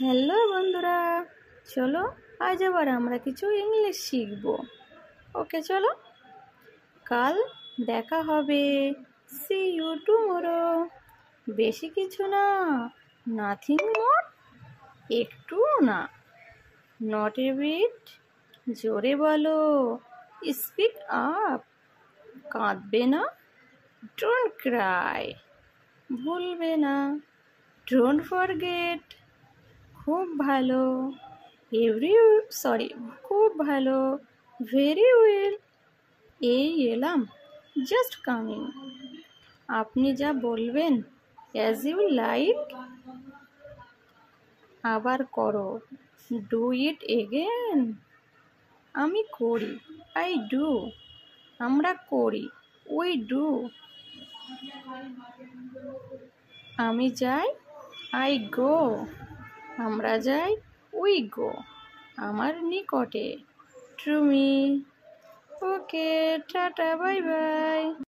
Hello বন্ধুরা, চলো আজ আবার আমরা কিছু ইংলিশ শিখব। ওকে, চলো। কাল দেখা হবে। See you tomorrow. বেশি কিছু না, নাথিং মোর, একটুও না। নট এ বিট, জোরে বলো। স্পিক আপ, কাঁদবে না। ডোন্ট ক্রাই, ভুলবে না। ডোন্ট ফরগেট, খুব ভালো। খুব ভালো। ভেরি ওয়েল, এই এলাম, জাস্ট কামিং। আপনি যা বলবেন, অ্যাজ ইউ লাইক। আবার করো, ডু ইট এগেন। আমি করি, আই ডু। আমরা করি, উই ডু। আমি যাই, আই গো। আমরা যাই, উই গো। আমার নিকটে, ট্রু মি। ওকে, টাটা, বাই বাই।